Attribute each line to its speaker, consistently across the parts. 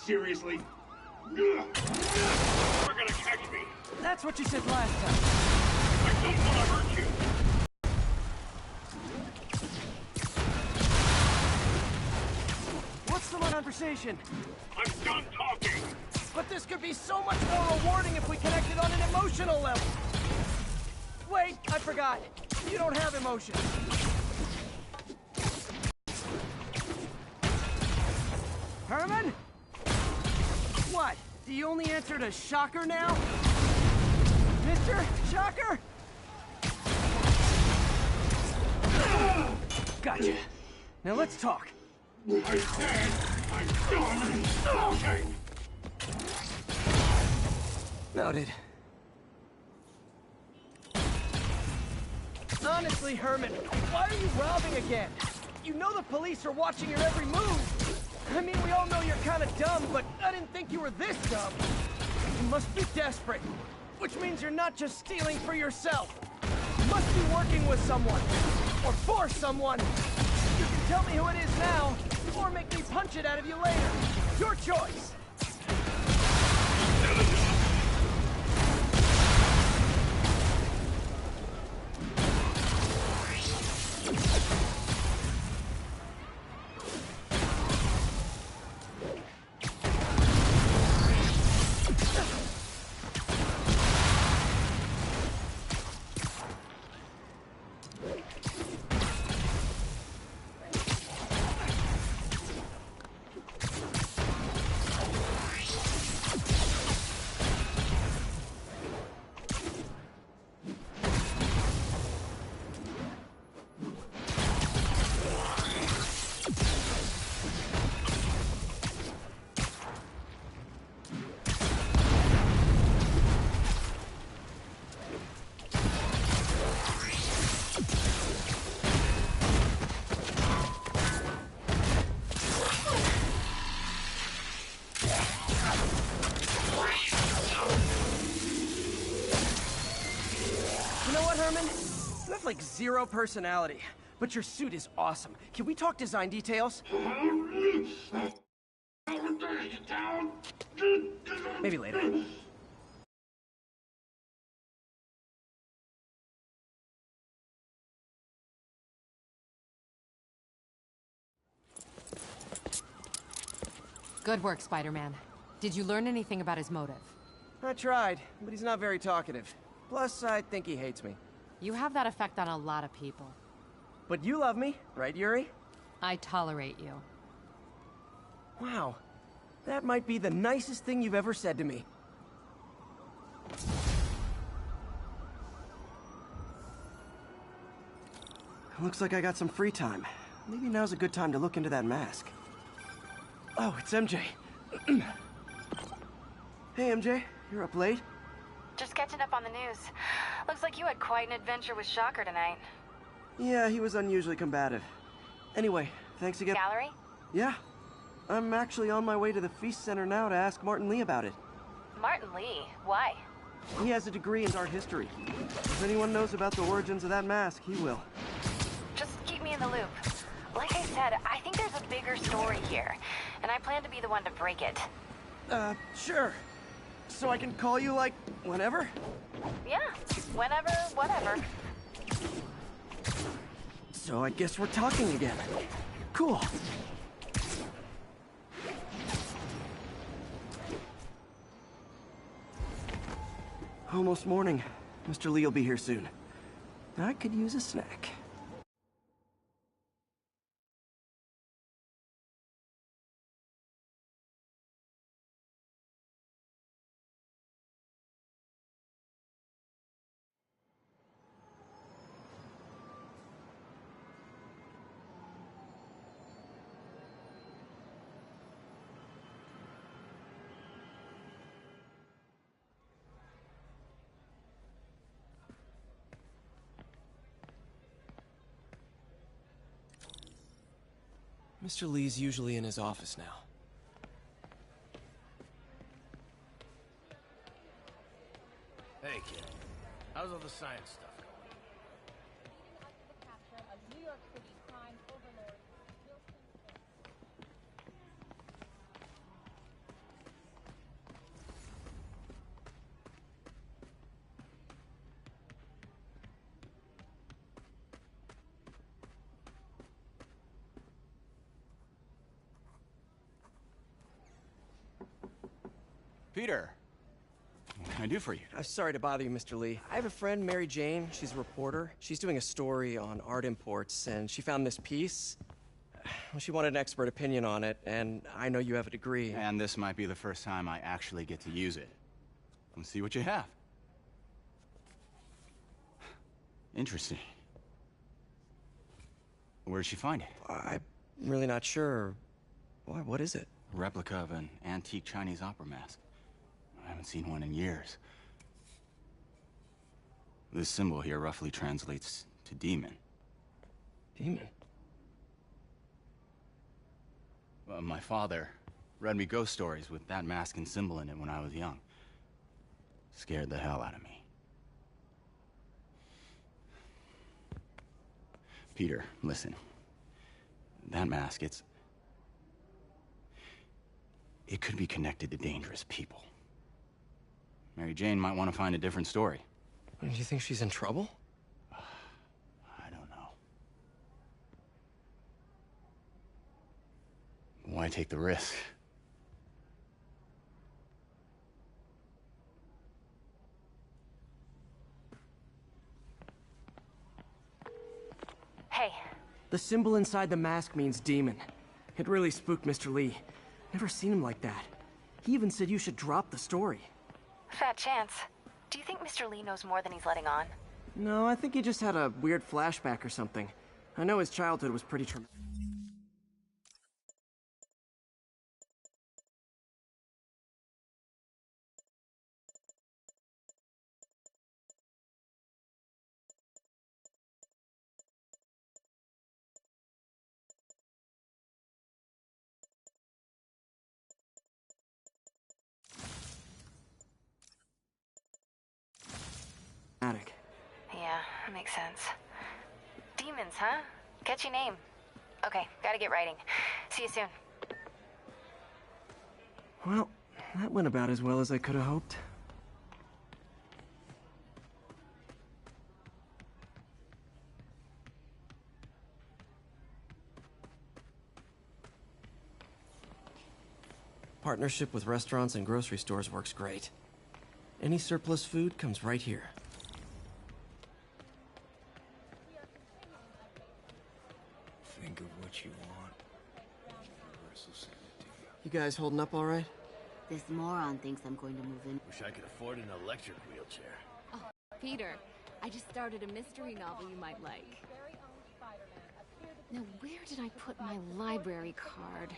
Speaker 1: seriously? You're gonna catch me.
Speaker 2: That's what you said last time.
Speaker 1: I don't want to hurt you.
Speaker 2: What's the conversation?
Speaker 1: I'm done talking.
Speaker 2: But this could be so much more rewarding if we connected on an emotional level. Wait, I forgot. You don't have emotions. Herman? What? Do you only answer to Shocker now? Mr. Shocker? Gotcha. Now let's talk.
Speaker 1: I said I'm done talking.
Speaker 2: Noted. Honestly, Herman, why are you robbing again? You know the police are watching your every move. I mean, we all know you're kind of dumb, but I didn't think you were this dumb. You must be desperate, which means you're not just stealing for yourself. You must be working with someone, or for someone. You can tell me who it is now, or make me punch it out of you later. Your choice. You have like zero personality, but your suit is awesome. Can we talk design details? Maybe later.
Speaker 3: Good work, Spider-Man. Did you learn anything about his motive?
Speaker 2: I tried, but he's not very talkative. Plus, I think he hates me.
Speaker 3: You have that effect on a lot of people.
Speaker 2: But you love me, right, Yuri?
Speaker 3: I tolerate you.
Speaker 2: Wow. That might be the nicest thing you've ever said to me. Looks like I got some free time. Maybe now's a good time to look into that mask. Oh, it's MJ. Hey, MJ. You're up late?
Speaker 4: Just catching up on the news. Looks like you had quite an adventure with Shocker tonight.
Speaker 2: Yeah, he was unusually combative. Anyway, thanks again.
Speaker 4: Gallery?
Speaker 2: Yeah. I'm actually on my way to the Feast Center now to ask Martin Lee about it.
Speaker 4: Martin Lee? Why?
Speaker 2: He has a degree in art history. If anyone knows about the origins of that mask, he will.
Speaker 4: Just keep me in the loop. Like I said, I think there's a bigger story here, and I plan to be the one to break it.
Speaker 2: Sure. So I can call you, like, whenever?
Speaker 4: Yeah, whenever, whatever.
Speaker 2: So I guess we're talking again. Cool. Almost morning. Mr. Lee will be here soon. I could use a snack. Mr. Lee's usually in his office now.
Speaker 5: Hey, kid. How's all the science stuff going?
Speaker 6: Peter, what can I do for you?
Speaker 2: I'm sorry to bother you, Mr. Lee. I have a friend, Mary Jane. She's a reporter. She's doing a story on art imports, and she found this piece. Well, she wanted an expert opinion on it, and I know you have a degree.
Speaker 6: And this might be the first time I actually get to use it. Let's see what you have. Interesting. Where'd she find it?
Speaker 2: I'm really not sure. Why, what is it?
Speaker 6: A replica of an antique Chinese opera mask. I haven't seen one in years. This symbol here roughly translates to demon.
Speaker 2: Demon?
Speaker 6: My father read me ghost stories with that mask and symbol in it when I was young. Scared the hell out of me. Peter, listen. That mask, it could be connected to dangerous people. Mary Jane might want to find a different story.
Speaker 2: Do you think she's in trouble?
Speaker 6: I don't know. Why take the risk?
Speaker 4: Hey,
Speaker 2: The symbol inside the mask means demon. It really spooked Mr. Lee. Never seen him like that. He even said you should drop the story.
Speaker 4: fat chance. Do you think Mr. Lee knows more than he's letting on?
Speaker 2: No, I think he just had a weird flashback or something. I know his childhood was pretty traumatic.
Speaker 4: Yeah, that makes sense. Demons, huh? Catchy name. Okay, gotta get writing. See you soon.
Speaker 2: Well, that went about as well as I could have hoped. Partnership with restaurants and grocery stores works great. Any surplus food comes right here.
Speaker 5: Think of what you want. Universe will send it to you.
Speaker 2: You guys holding up all right?
Speaker 7: This moron thinks I'm going to move in.
Speaker 5: Wish I could afford an electric wheelchair.
Speaker 8: Peter, I just started a mystery novel you might like. Now, where did I put my library card?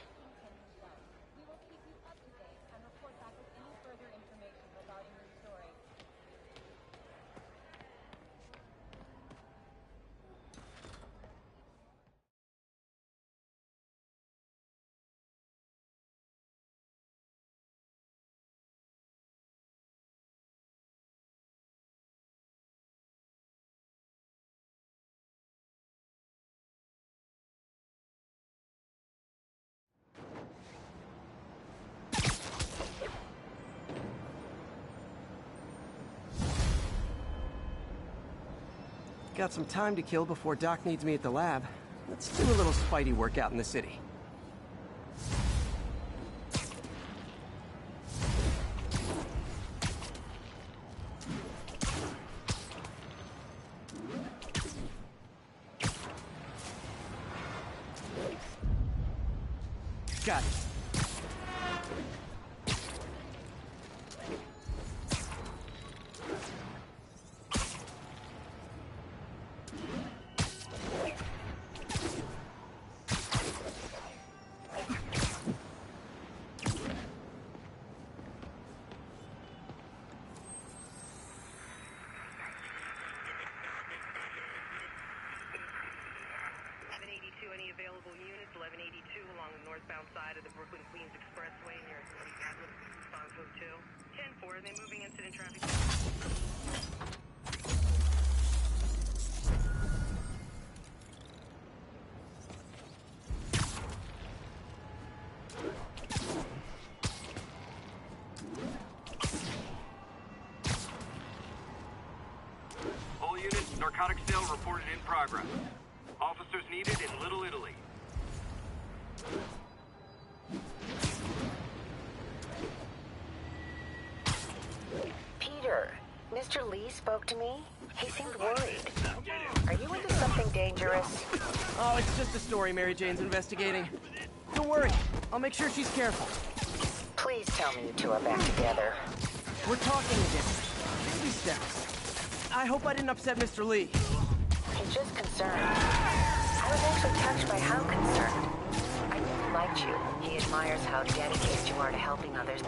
Speaker 2: Got some time to kill before Doc needs me at the lab. Let's do a little Spidey workout in the city. Got it.
Speaker 9: Any available units, 1182 along the northbound side of the Brooklyn-Queens Expressway near response 2. 10-4, are they moving incident traffic?
Speaker 10: All units, narcotics sale reported in progress. Officers needed in Little Italy.
Speaker 11: Mr. Lee spoke to me. He seemed worried. Are you into something dangerous?
Speaker 2: Oh, it's just a story Mary Jane's investigating. Don't worry, I'll make sure she's careful.
Speaker 11: Please tell me you two are back together.
Speaker 2: We're talking again. Baby steps. I hope I didn't upset Mr. Lee.
Speaker 11: He's just concerned. I was actually touched by how concerned. I really liked you. He admires how dedicated you are to helping others.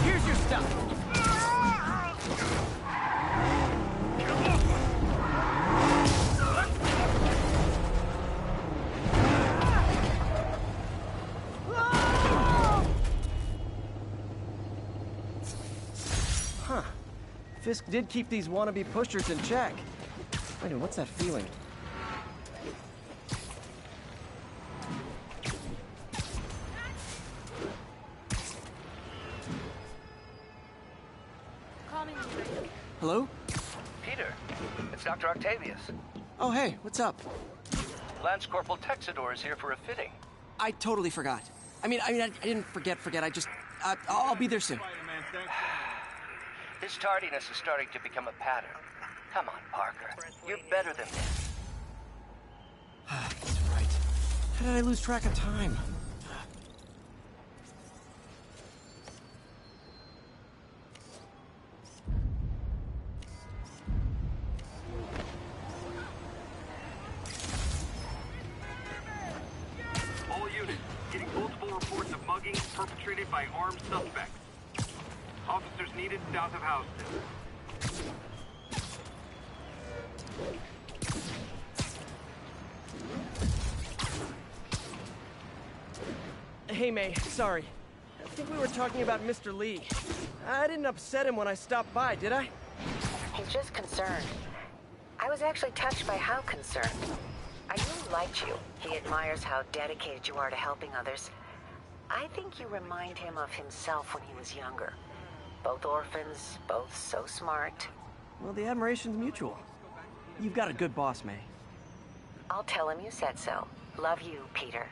Speaker 2: Here's your stuff. Huh. Fisk did keep these wannabe pushers in check. Wait a minute, what's that feeling? Hello?
Speaker 12: Peter, it's Dr. Octavius.
Speaker 2: Oh, hey, what's up?
Speaker 12: Lance Corporal Texador is here for a fitting.
Speaker 2: I totally forgot. I didn't forget. I just, I'll be there soon.
Speaker 12: His tardiness is starting to become a pattern. Come on, Parker. You're better than this.
Speaker 2: That's right. How did I lose track of time?
Speaker 10: All units, getting multiple reports of muggings perpetrated by armed suspects. Officers needed south of Houston.
Speaker 2: Hey, May, sorry. I think we were talking about Mr. Lee. I didn't upset him when I stopped by, did I?
Speaker 11: He's just concerned. I was actually touched by how concerned. I really liked you. He admires how dedicated you are to helping others. I think you remind him of himself when he was younger. Both orphans, both so smart.
Speaker 2: Well, the admiration's mutual. You've got a good boss, May.
Speaker 11: I'll tell him you said so. Love you, Peter.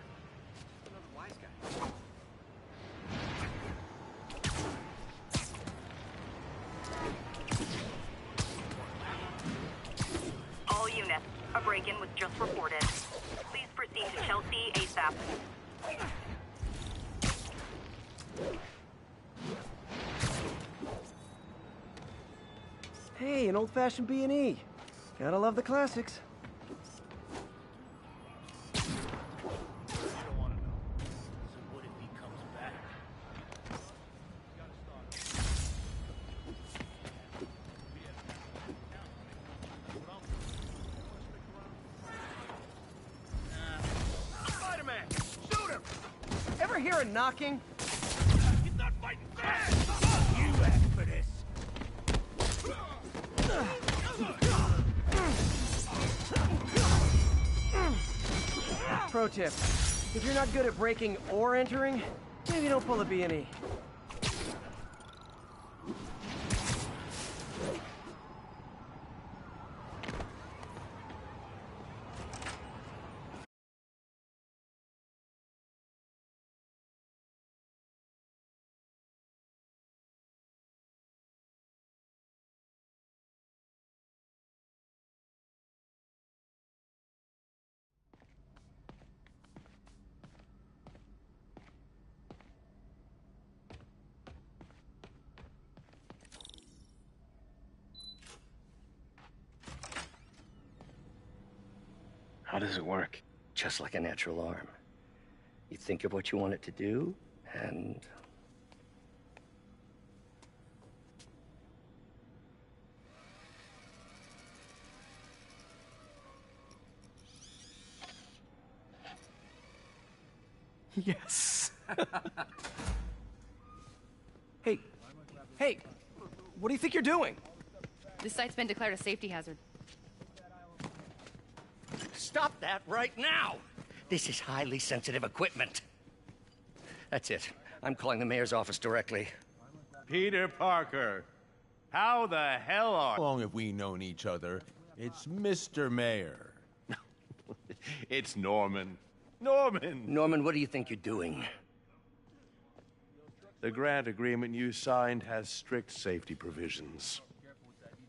Speaker 9: All units, a break-in was just reported. Please proceed to Chelsea ASAP.
Speaker 2: Hey, an old-fashioned B&E. Gotta love the classics.
Speaker 1: Spiderman, shoot him!
Speaker 2: Ever hear a knocking?
Speaker 1: He's not fighting fair! You asked for this.
Speaker 2: Pro tip, if you're not good at breaking or entering, maybe don't pull a B&E.
Speaker 12: How does it work? Just like a natural arm. You think of what you want it to do, and...
Speaker 2: Yes. Hey, what do you think you're doing?
Speaker 3: This site's been declared a safety hazard.
Speaker 12: Stop that right now! This is highly sensitive equipment. That's it. I'm calling the mayor's office directly.
Speaker 13: Peter Parker, how the hell are... How long have we known each other? It's Mr. Mayor. It's Norman. Norman!
Speaker 12: Norman, what do you think you're doing?
Speaker 13: The grant agreement you signed has strict safety provisions.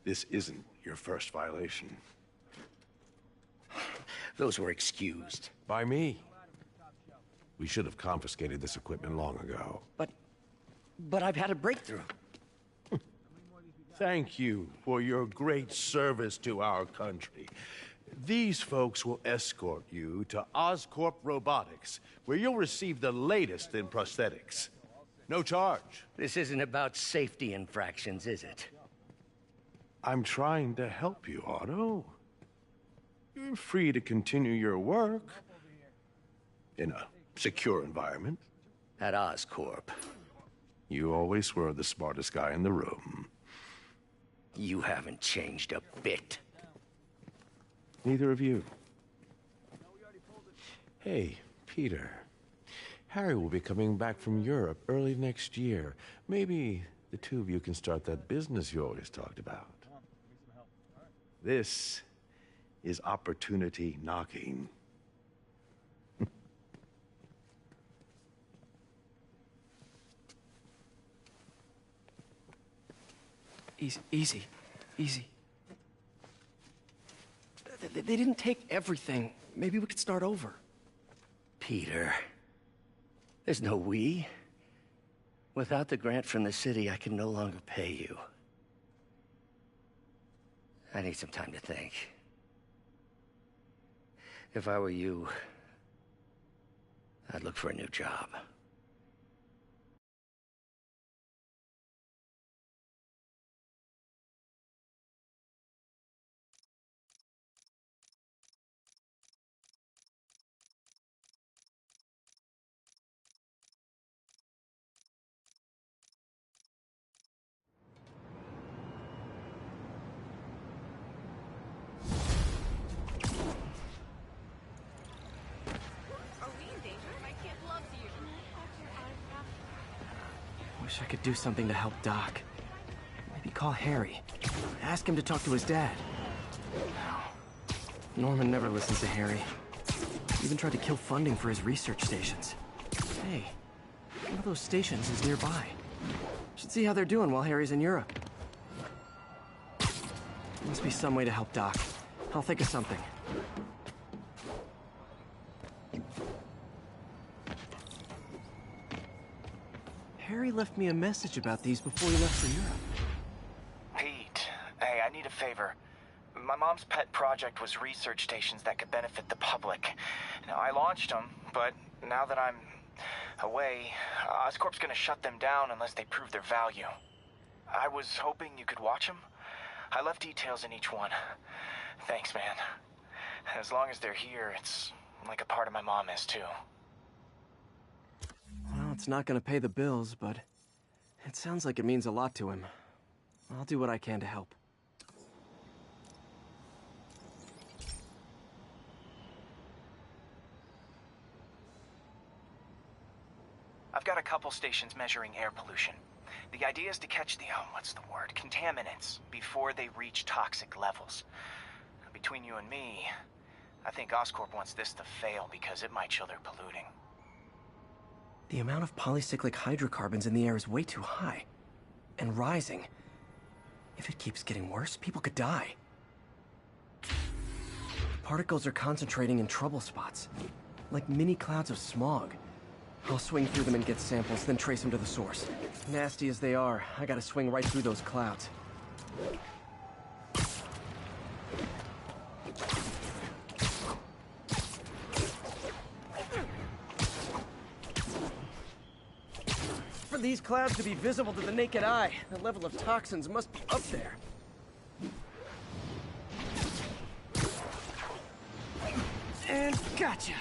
Speaker 13: This isn't your first violation.
Speaker 12: Those were excused.
Speaker 13: By me. We should have confiscated this equipment long ago.
Speaker 12: But I've had a breakthrough.
Speaker 13: Thank you for your great service to our country. These folks will escort you to Oscorp Robotics, where you'll receive the latest in prosthetics. No charge.
Speaker 12: This isn't about safety infractions, is it?
Speaker 13: I'm trying to help you, Otto. You're free to continue your work in a secure environment.
Speaker 12: At Oscorp.
Speaker 13: You always were the smartest guy in the room.
Speaker 12: You haven't changed a bit.
Speaker 13: Neither of you. Hey, Peter. Harry will be coming back from Europe early next year. Maybe the two of you can start that business you always talked about. This is opportunity knocking.
Speaker 2: Easy. They didn't take everything. Maybe we could start over.
Speaker 12: Peter, there's no we. Without the grant from the city, I can no longer pay you. I need some time to think. If I were you, I'd look for a new job.
Speaker 2: Wish I could do something to help Doc. Maybe call Harry. Ask him to talk to his dad. Norman never listens to Harry. Even tried to kill funding for his research stations. Hey, one of those stations is nearby. Should see how they're doing while Harry's in Europe. Must be some way to help Doc. I'll think of something. Harry left me a message about these before he left for Europe.
Speaker 14: Pete, hey, I need a favor. My mom's pet project was research stations that could benefit the public. Now, I launched them, but now that I'm away, Oscorp's gonna shut them down unless they prove their value. I was hoping you could watch them. I left details in each one. Thanks, man. As long as they're here, it's like a part of my mom is, too.
Speaker 2: Well, it's not gonna pay the bills, but it sounds like it means a lot to him. I'll do what I can to help.
Speaker 14: I've got a couple stations measuring air pollution. The idea is to catch the, contaminants before they reach toxic levels. Between you and me, I think Oscorp wants this to fail because it might show they're polluting.
Speaker 2: The amount of polycyclic hydrocarbons in the air is way too high. And rising. If it keeps getting worse, people could die. Particles are concentrating in trouble spots. Like mini clouds of smog. I'll swing through them and get samples, then trace them to the source. Nasty as they are, I gotta swing right through those clouds. For these clouds to be visible to the naked eye, the level of toxins must be up there. And gotcha!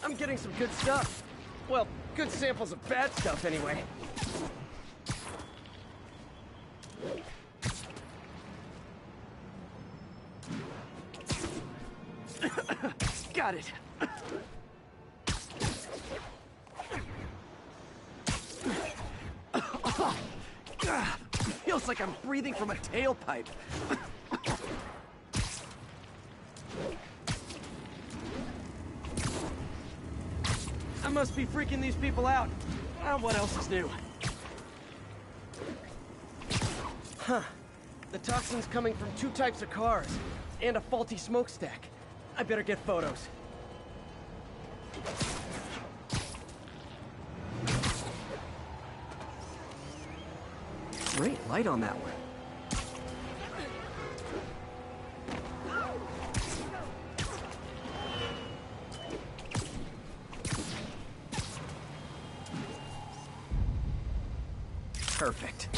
Speaker 2: I'm getting some good stuff. Well, good samples of bad stuff, anyway. Got it. Feels like I'm breathing from a tailpipe. I must be freaking these people out. What else is new? Huh. The toxin's coming from 2 types of cars, and a faulty smokestack. I better get photos. Great light on that one. Perfect.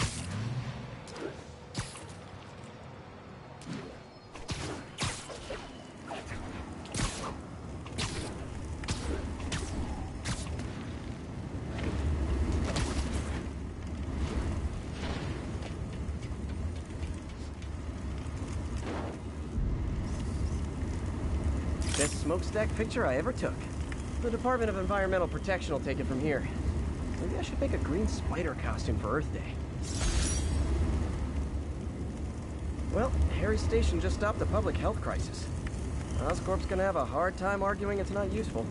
Speaker 2: Best smokestack picture I ever took. The Department of Environmental Protection will take it from here. Maybe I should make a green spider costume for Earth Day. Well, Harry's station just stopped a public health crisis. Oscorp's gonna have a hard time arguing it's not useful.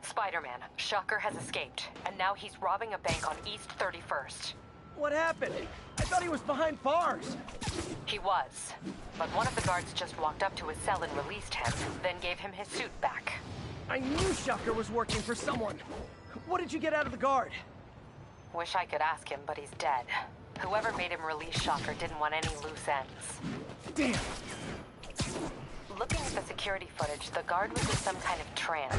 Speaker 3: Spiderman, Shocker has escaped, and now he's robbing a bank on East 31st.
Speaker 2: What happened? I thought he was behind bars.
Speaker 3: He was, but one of the guards just walked up to his cell and released him, then gave him his suit back.
Speaker 2: I knew Shocker was working for someone. What did you get out of the guard?
Speaker 3: Wish I could ask him, but he's dead. Whoever made him release Shocker didn't want any loose ends.
Speaker 2: Damn!
Speaker 3: Looking at the security footage, the guard was in some kind of trance.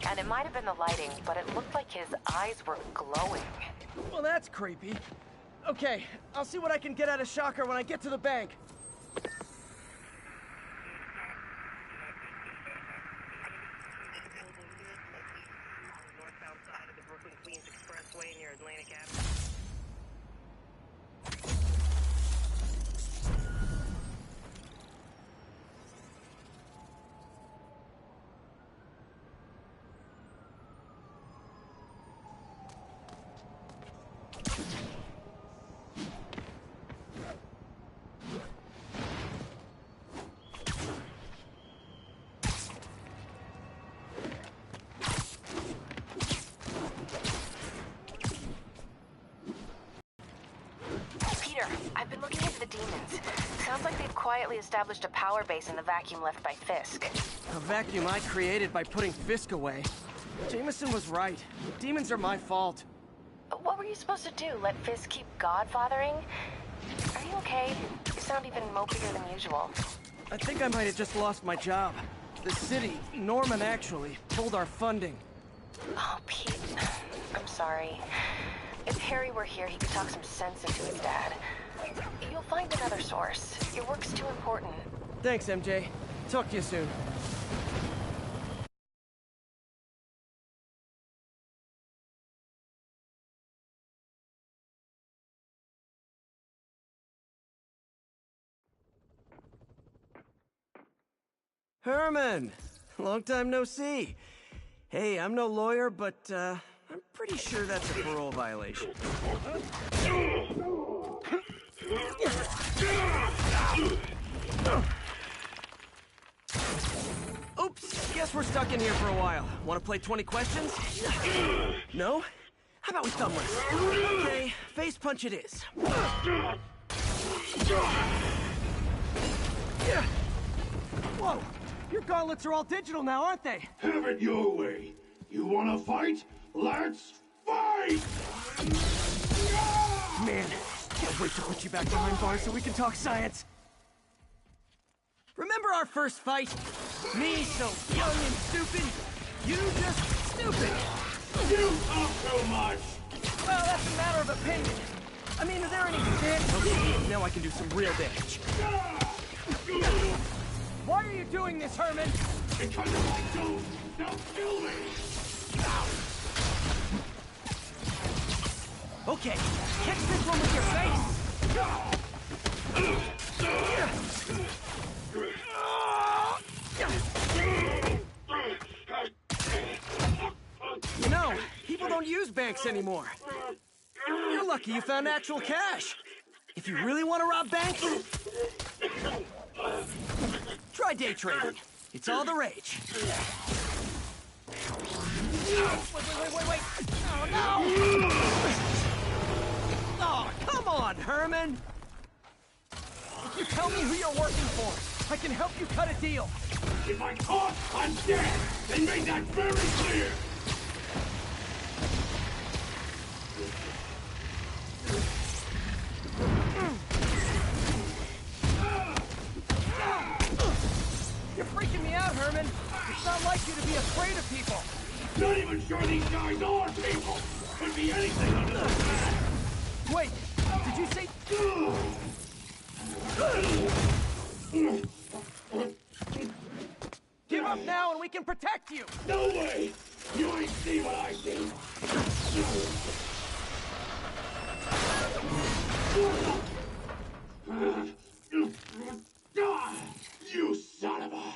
Speaker 3: And it might have been the lighting, but it looked like his eyes were glowing.
Speaker 2: Well, that's creepy. Okay, I'll see what I can get out of Shocker when I get to the bank.
Speaker 9: Northbound side of the Brooklyn Queens Expressway near Atlantic Avenue.
Speaker 4: I've been looking into the demons. Sounds like they've quietly established a power base in the vacuum left by Fisk.
Speaker 2: A vacuum I created by putting Fisk away. Jameson was right. Demons are my fault.
Speaker 4: What were you supposed to do? Let Fisk keep godfathering? Are you okay? You sound even mopier than usual.
Speaker 2: I think I might have just lost my job. The city, Norman actually, pulled our funding.
Speaker 4: Oh, Pete. I'm sorry. If Harry were here, he could talk some sense into his dad. You'll find another source. Your work's too important.
Speaker 2: Thanks, MJ. Talk to you soon. Herman! Long time no see. Hey, I'm no lawyer, but, I'm pretty sure that's a parole violation. Oops, guess we're stuck in here for a while. Want to play 20 questions? No? How about we thumb wrestle? Okay, face punch it is. Whoa! Your gauntlets are all digital now, aren't they?
Speaker 1: Have it your way. You wanna fight? Let's fight!
Speaker 2: Man, can't wait to put you back behind bars so we can talk science. Remember our first fight? Me so young and stupid, you just stupid.
Speaker 1: You talk so much!
Speaker 2: Well, that's a matter of opinion. I mean, are there any damage? Okay, now I can do some real damage. Why are you doing this, Herman?
Speaker 1: Because if I don't, they'll kill me!
Speaker 2: Okay, catch this one with your face! don't use banks anymore. You're lucky you found actual cash. If you really want to rob banks, try day trading. It's all the rage. Wait. Oh, no! Oh, come on, Herman! If you tell me who you're working for, I can help you cut a deal.
Speaker 1: If I caught, I'm dead! They made that very clear!
Speaker 2: You're freaking me out, Herman. It's not like you to be afraid of people.
Speaker 1: Not even sure these guys are people! Could be anything under the sun!
Speaker 2: Wait, did you say... Give up now and we can protect you!
Speaker 1: No way! You ain't see what I see! You son of a...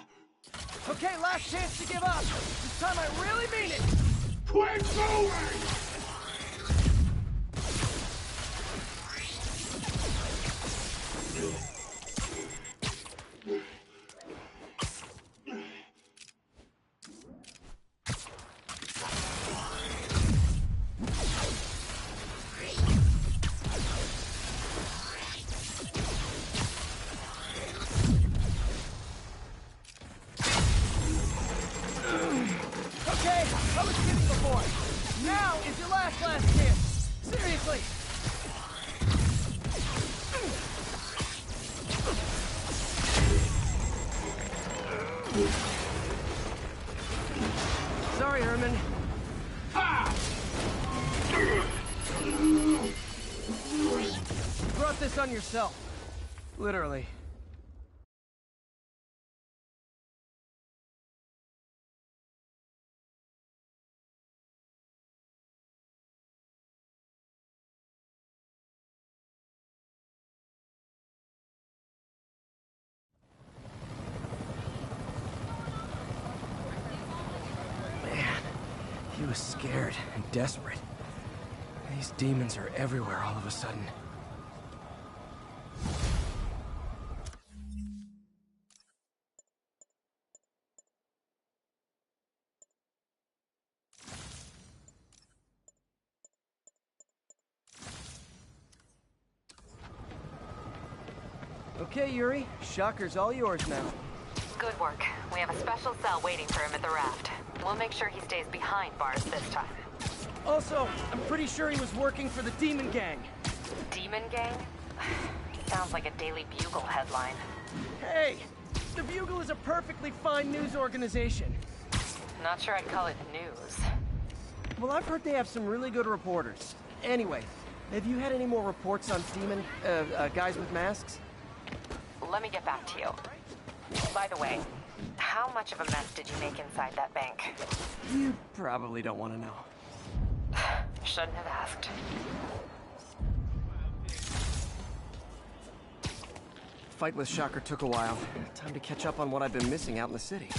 Speaker 2: Okay, last chance to give up. This time I really mean it!
Speaker 1: Quit moving!
Speaker 2: Okay, I was kidding before. Now is your last chance. Seriously. Sorry, Herman. You brought this on yourself. Literally. He was scared and desperate. These demons are everywhere all of a sudden. Okay, Yuri. Shocker's all yours now.
Speaker 3: Good work. We have a special cell waiting for him at the raft. We'll make sure he stays behind bars this time.
Speaker 2: Also, I'm pretty sure he was working for the Demon Gang.
Speaker 3: Demon Gang? Sounds like a Daily Bugle headline.
Speaker 2: Hey! The Bugle is a perfectly fine news organization.
Speaker 3: Not sure I'd call it news.
Speaker 2: Well, I've heard they have some really good reporters. Anyway, have you had any more reports on demon, guys with masks?
Speaker 3: Let me get back to you. By the way, how much of a mess did you make inside that bank?
Speaker 2: You probably don't want to know.
Speaker 3: Shouldn't have asked.
Speaker 2: Fight with Shocker took a while. Time to catch up on what I've been missing out in the city.